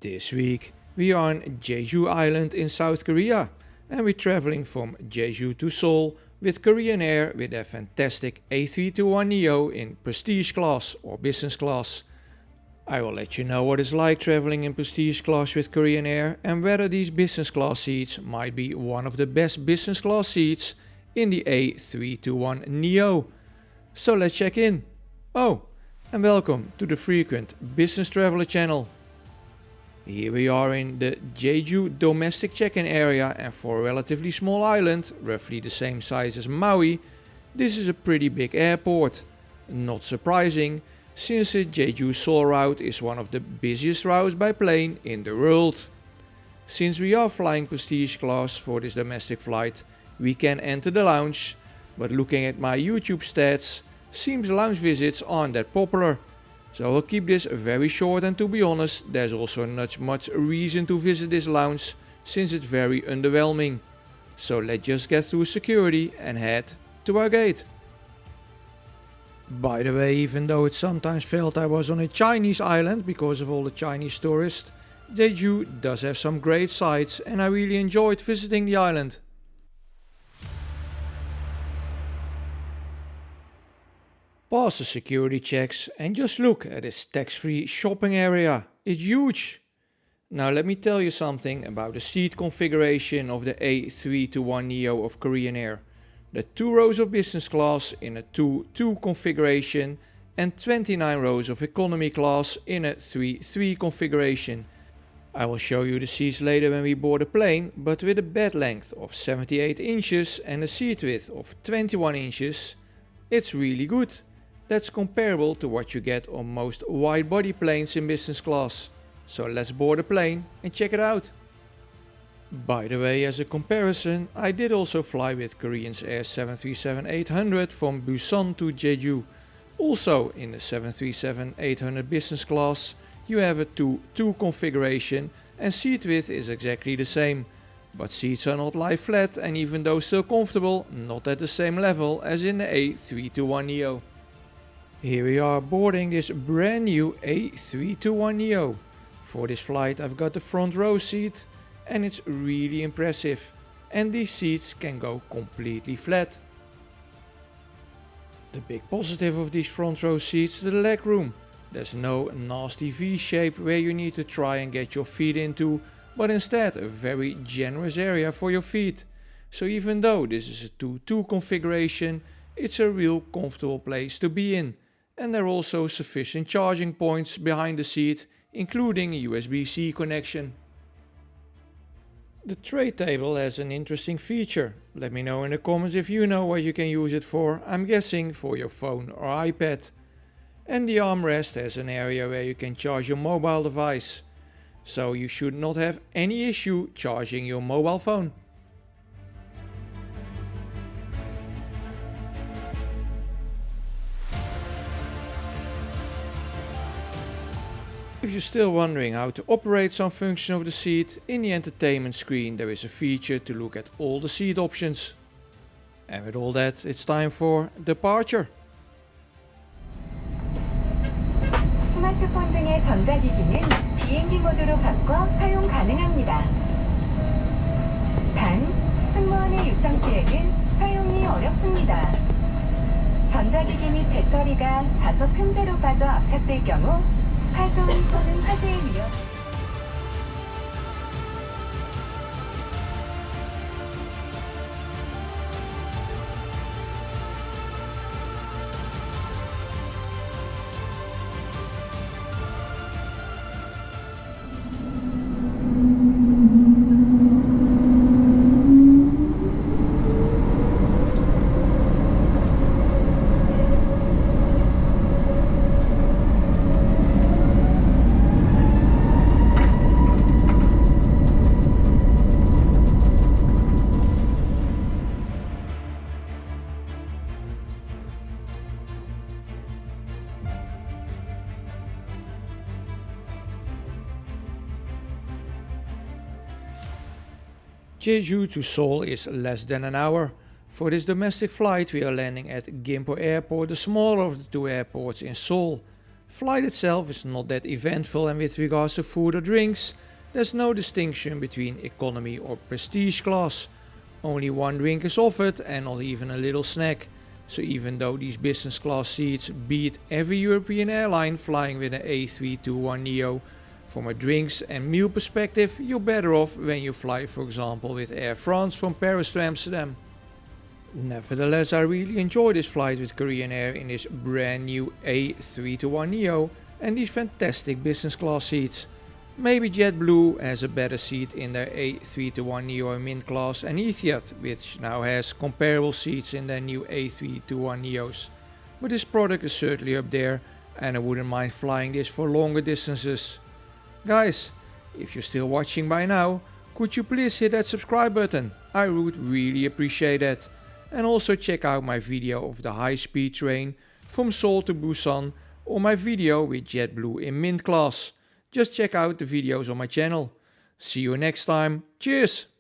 This week we are on Jeju Island in South Korea and we're traveling from Jeju to Seoul with Korean Air with a fantastic A321 Neo in prestige class or business class. I will let you know what it's like traveling in prestige class with Korean Air and whether these business class seats might be one of the best business class seats in the A321 Neo. So let's check in. Oh, and welcome to the Frequent Business Traveler channel. Here we are in the Jeju domestic check-in area, and for a relatively small island, roughly the same size as Maui, this is a pretty big airport. Not surprising, since the Jeju-Seoul route is one of the busiest routes by plane in the world. Since we are flying prestige class for this domestic flight, we can enter the lounge, but looking at my YouTube stats, seems lounge visits aren't that popular. So I'll keep this very short, and to be honest, there's also not much reason to visit this lounge since it's very underwhelming. So let's just get through security and head to our gate. By the way, even though it sometimes felt I was on a Chinese island because of all the Chinese tourists, Jeju does have some great sights and I really enjoyed visiting the island. Pass the security checks and just look at this tax-free shopping area. It's huge. Now let me tell you something about the seat configuration of the A321 Neo of Korean Air. The 2 rows of business class in a 2-2 configuration and 29 rows of economy class in a 3-3 configuration. I will show you the seats later when we board the plane, but with a bed length of 78 inches and a seat width of 21 inches, it's really good. That's comparable to what you get on most wide-body planes in business class. So let's board the plane and check it out. By the way, as a comparison, I did also fly with Korean Air 737-800 from Busan to Jeju. Also in the 737-800 business class, you have a 2-2 configuration and seat width is exactly the same. But seats are not lie flat and even though still comfortable, not at the same level as in the A321 Neo. Here we are boarding this brand new A321 Neo. For this flight I've got the front row seat and it's really impressive. And these seats can go completely flat. The big positive of these front row seats is the leg room. There's no nasty V shape where you need to try and get your feet into, but instead a very generous area for your feet. So even though this is a 2-2 configuration, it's a real comfortable place to be in. And there are also sufficient charging points behind the seat, including a USB-C connection. The tray table has an interesting feature. Let me know in the comments if you know what you can use it for. I'm guessing for your phone or iPad. And the armrest has an area where you can charge your mobile device. So you should not have any issue charging your mobile phone. If you're still wondering how to operate some function of the seat, in the entertainment screen there is a feature to look at all the seat options. And with all that, it's time for departure. 스마트폰 등의 전자기기는 비행기 모드로 바꿔 사용 가능합니다. 단, 승무원의 요청 시에는 사용이 어렵습니다. 전자기기 및 배터리가 좌석 틈새로 빠져 압착될 경우 파손 또는 화재의 위험. Jeju to Seoul is less than an hour. For this domestic flight we are landing at Gimpo Airport, the smaller of the 2 airports in Seoul. Flight itself is not that eventful, and with regards to food or drinks, there's no distinction between economy or prestige class. Only one drink is offered and not even a little snack. So even though these business class seats beat every European airline flying with an A321 Neo, from a drinks and meal perspective, you're better off when you fly, for example, with Air France from Paris to Amsterdam. Nevertheless, I really enjoyed this flight with Korean Air in this brand new A321 Neo and these fantastic business class seats. Maybe JetBlue has a better seat in their A321 Neo Mint class, and Etihad, which now has comparable seats in their new A321 Neos. But this product is certainly up there, and I wouldn't mind flying this for longer distances. Guys, if you're still watching by now, could you please hit that subscribe button? I would really appreciate it. And also check out my video of the high-speed train from Seoul to Busan, or my video with JetBlue in Mint class. Just check out the videos on my channel. See you next time. Cheers!